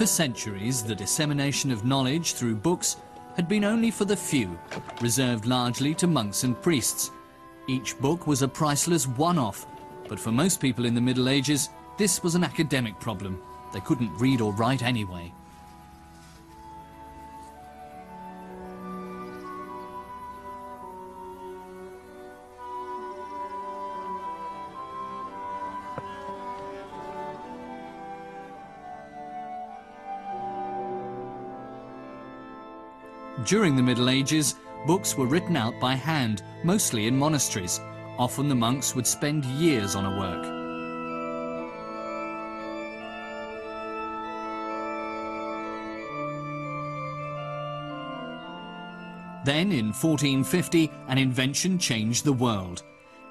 For centuries, the dissemination of knowledge through books had been only for the few, reserved largely to monks and priests. Each book was a priceless one-off, but for most people in the Middle Ages, this was an academic problem. They couldn't read or write anyway. During the Middle Ages, books were written out by hand, mostly in monasteries. Often the monks would spend years on a work. Then, in 1450, an invention changed the world.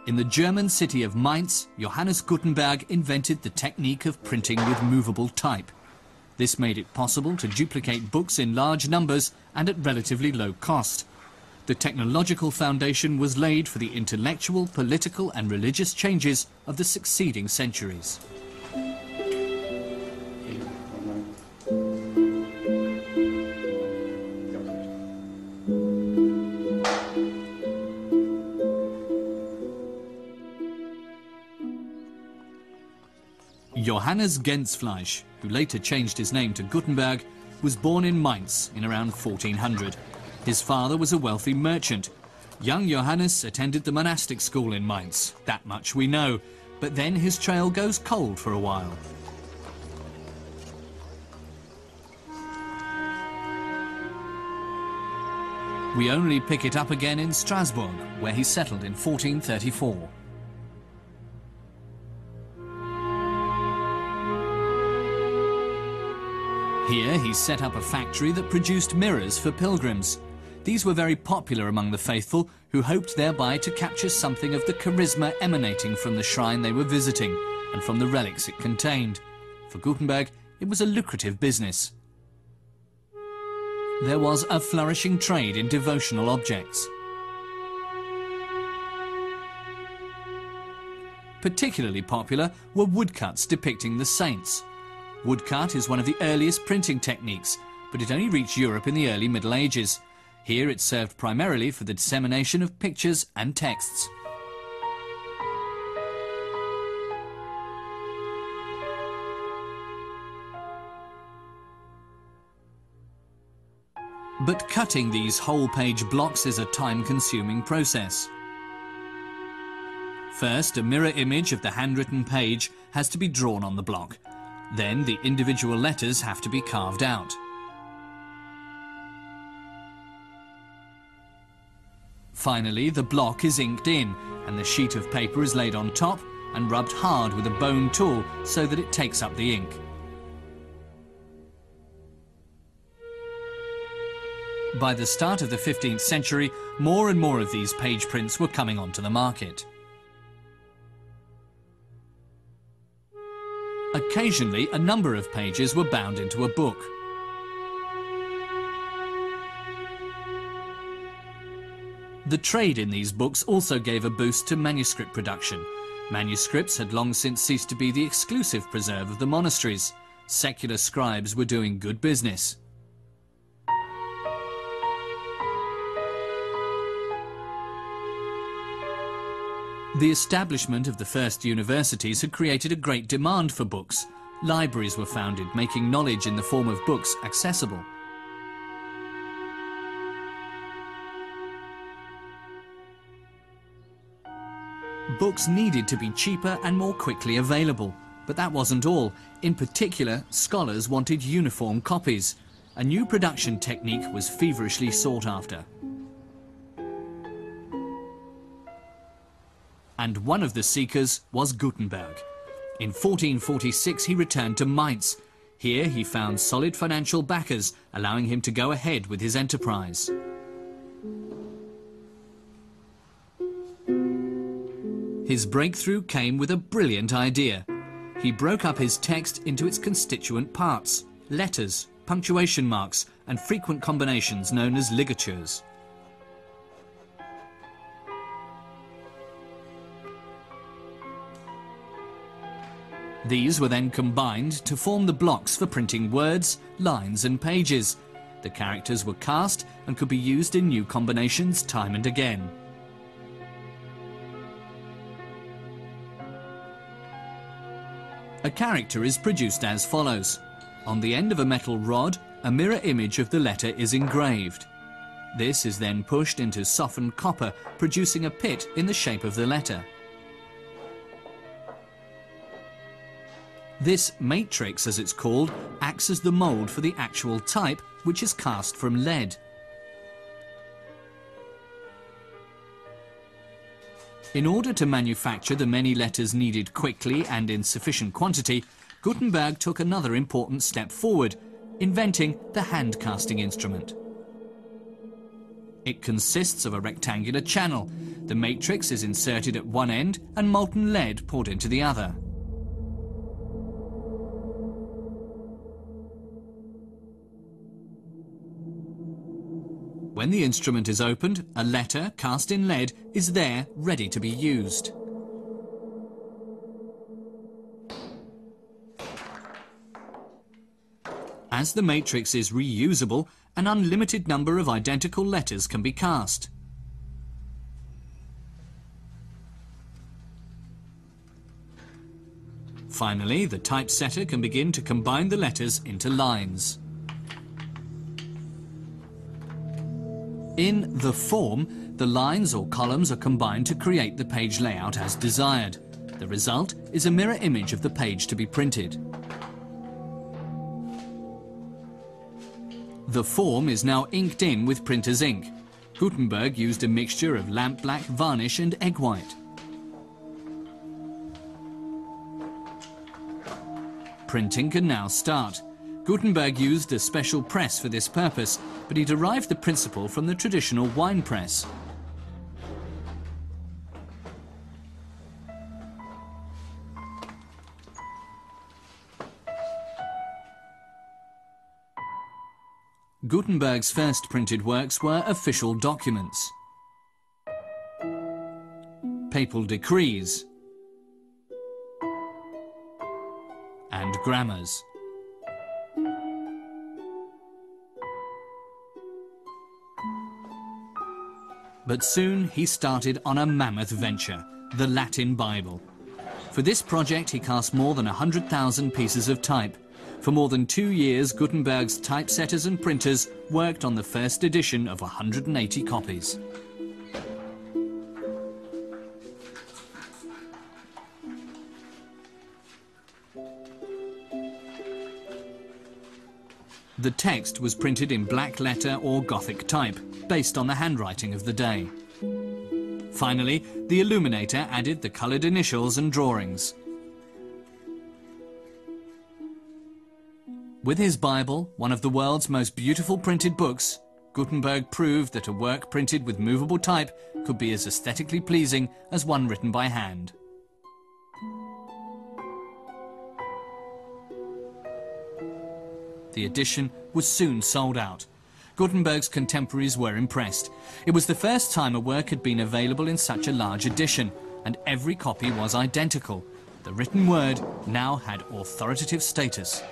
In the German city of Mainz, Johannes Gutenberg invented the technique of printing with movable type. This made it possible to duplicate books in large numbers and at relatively low cost. The technological foundation was laid for the intellectual, political and religious changes of the succeeding centuries. Johannes Gensfleisch, who later changed his name to Gutenberg, was born in Mainz in around 1400. His father was a wealthy merchant. Young Johannes attended the monastic school in Mainz, that much we know, but then his trail goes cold for a while. We only pick it up again in Strasbourg, where he settled in 1434. Here he set up a factory that produced mirrors for pilgrims. These were very popular among the faithful, who hoped thereby to capture something of the charisma emanating from the shrine they were visiting and from the relics it contained. For Gutenberg, it was a lucrative business. There was a flourishing trade in devotional objects. Particularly popular were woodcuts depicting the saints. Woodcut is one of the earliest printing techniques, but it only reached Europe in the early Middle Ages. Here it served primarily for the dissemination of pictures and texts. But cutting these whole-page blocks is a time-consuming process. First, a mirror image of the handwritten page has to be drawn on the block. Then the individual letters have to be carved out. Finally, the block is inked in, and the sheet of paper is laid on top and rubbed hard with a bone tool so that it takes up the ink. By the start of the 15th century, more and more of these page prints were coming onto the market. Occasionally, a number of pages were bound into a book. The trade in these books also gave a boost to manuscript production. Manuscripts had long since ceased to be the exclusive preserve of the monasteries. Secular scribes were doing good business. The establishment of the first universities had created a great demand for books. Libraries were founded, making knowledge in the form of books accessible. Books needed to be cheaper and more quickly available, but that wasn't all. In particular, scholars wanted uniform copies. A new production technique was feverishly sought after. And one of the seekers was Gutenberg. In 1446 he returned to Mainz. Here he found solid financial backers, allowing him to go ahead with his enterprise. His breakthrough came with a brilliant idea. He broke up his text into its constituent parts: letters, punctuation marks, and frequent combinations known as ligatures. These were then combined to form the blocks for printing words, lines and pages. The characters were cast and could be used in new combinations time and again. A character is produced as follows. On the end of a metal rod, a mirror image of the letter is engraved. This is then pushed into softened copper, producing a pit in the shape of the letter. This matrix, as it's called, acts as the mould for the actual type, which is cast from lead. In order to manufacture the many letters needed quickly and in sufficient quantity, Gutenberg took another important step forward, inventing the hand-casting instrument. It consists of a rectangular channel. The matrix is inserted at one end and molten lead poured into the other. When the instrument is opened, a letter cast in lead is there ready to be used. As the matrix is reusable, an unlimited number of identical letters can be cast. Finally, the typesetter can begin to combine the letters into lines. In the form, the lines or columns are combined to create the page layout as desired. The result is a mirror image of the page to be printed. The form is now inked in with printer's ink. Gutenberg used a mixture of lamp black, varnish and egg white. Printing can now start. Gutenberg used a special press for this purpose, but he derived the principle from the traditional wine press. Gutenberg's first printed works were official documents, papal decrees, and grammars. But soon he started on a mammoth venture, the Latin Bible. For this project he cast more than 100,000 pieces of type. For more than 2 years, Gutenberg's typesetters and printers worked on the first edition of 180 copies. The text was printed in black letter or Gothic type, based on the handwriting of the day. Finally, the illuminator added the coloured initials and drawings. With his Bible, one of the world's most beautiful printed books, Gutenberg proved that a work printed with movable type could be as aesthetically pleasing as one written by hand. The edition was soon sold out. Gutenberg's contemporaries were impressed. It was the first time a work had been available in such a large edition, and every copy was identical. The written word now had authoritative status.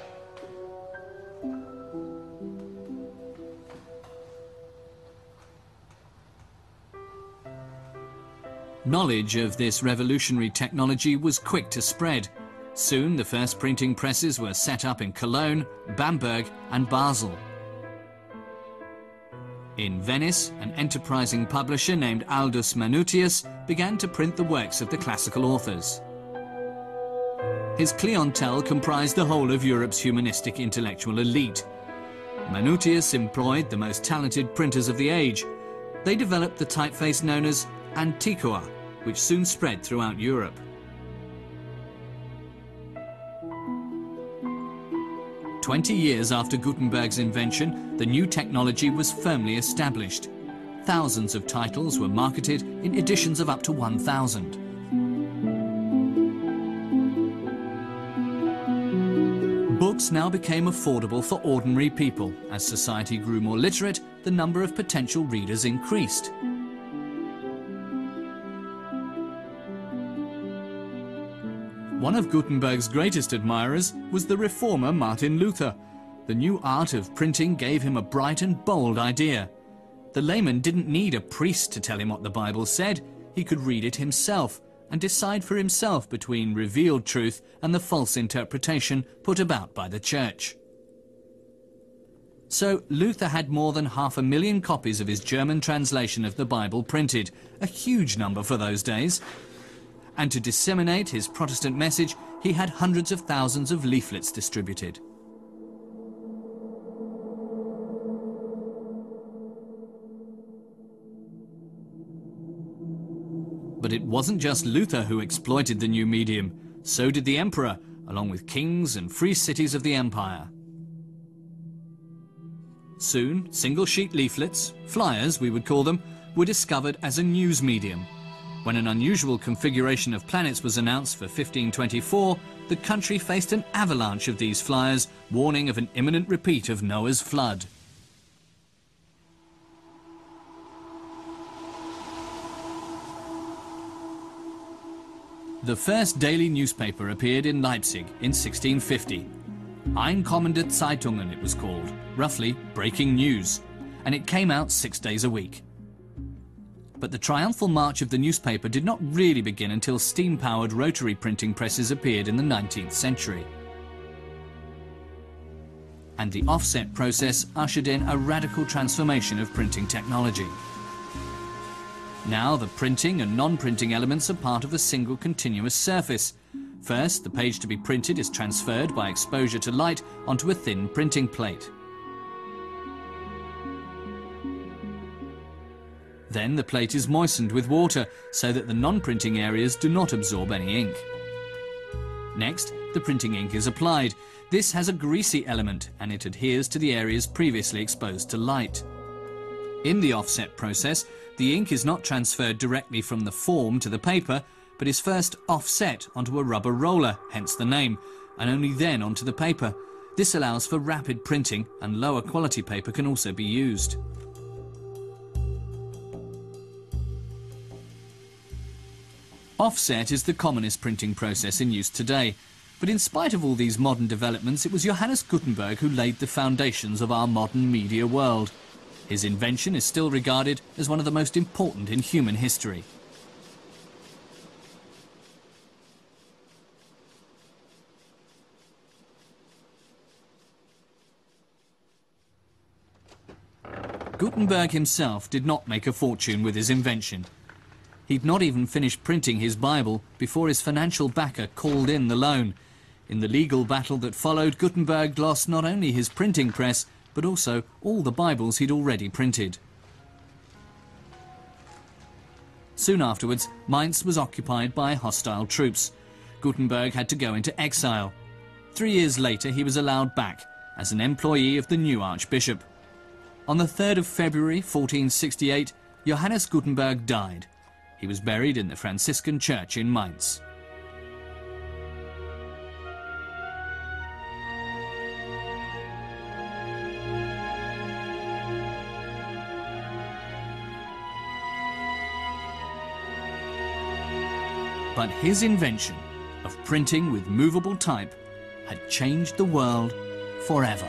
Knowledge of this revolutionary technology was quick to spread. Soon the first printing presses were set up in Cologne, Bamberg and Basel. In Venice, an enterprising publisher named Aldus Manutius began to print the works of the classical authors. His clientele comprised the whole of Europe's humanistic intellectual elite. Manutius employed the most talented printers of the age. They developed the typeface known as Antiqua, which soon spread throughout Europe. "20 years after Gutenberg's invention, the new technology was firmly established. Thousands of titles were marketed in editions of up to 1,000. Books now became affordable for ordinary people. As society grew more literate, the number of potential readers increased. One of Gutenberg's greatest admirers was the reformer Martin Luther. The new art of printing gave him a bright and bold idea. The layman didn't need a priest to tell him what the Bible said. He could read it himself and decide for himself between revealed truth and the false interpretation put about by the church. So Luther had more than 500,000 copies of his German translation of the Bible printed, a huge number for those days. And to disseminate his Protestant message, he had hundreds of thousands of leaflets distributed. But it wasn't just Luther who exploited the new medium. So did the emperor, along with kings and free cities of the empire. Soon, single-sheet leaflets, flyers we would call them, were discovered as a news medium. When an unusual configuration of planets was announced for 1524, the country faced an avalanche of these flyers, warning of an imminent repeat of Noah's flood. The first daily newspaper appeared in Leipzig in 1650. Einkommende Zeitungen it was called, roughly breaking news, and it came out 6 days a week. But the triumphal march of the newspaper did not really begin until steam-powered rotary printing presses appeared in the 19th century. And the offset process ushered in a radical transformation of printing technology. Now the printing and non-printing elements are part of a single continuous surface. First, the page to be printed is transferred by exposure to light onto a thin printing plate. Then the plate is moistened with water so that the non-printing areas do not absorb any ink. Next, the printing ink is applied. This has a greasy element and it adheres to the areas previously exposed to light. In the offset process, the ink is not transferred directly from the form to the paper, but is first offset onto a rubber roller, hence the name, and only then onto the paper. This allows for rapid printing, and lower quality paper can also be used. Offset is the commonest printing process in use today, but in spite of all these modern developments, it was Johannes Gutenberg who laid the foundations of our modern media world. His invention is still regarded as one of the most important in human history. Gutenberg himself did not make a fortune with his invention. He'd not even finished printing his Bible before his financial backer called in the loan. In the legal battle that followed, Gutenberg lost not only his printing press, but also all the Bibles he'd already printed. Soon afterwards, Mainz was occupied by hostile troops. Gutenberg had to go into exile. 3 years later, he was allowed back as an employee of the new archbishop. On the 3rd of February 1468, Johannes Gutenberg died. He was buried in the Franciscan church in Mainz. But his invention of printing with movable type had changed the world forever.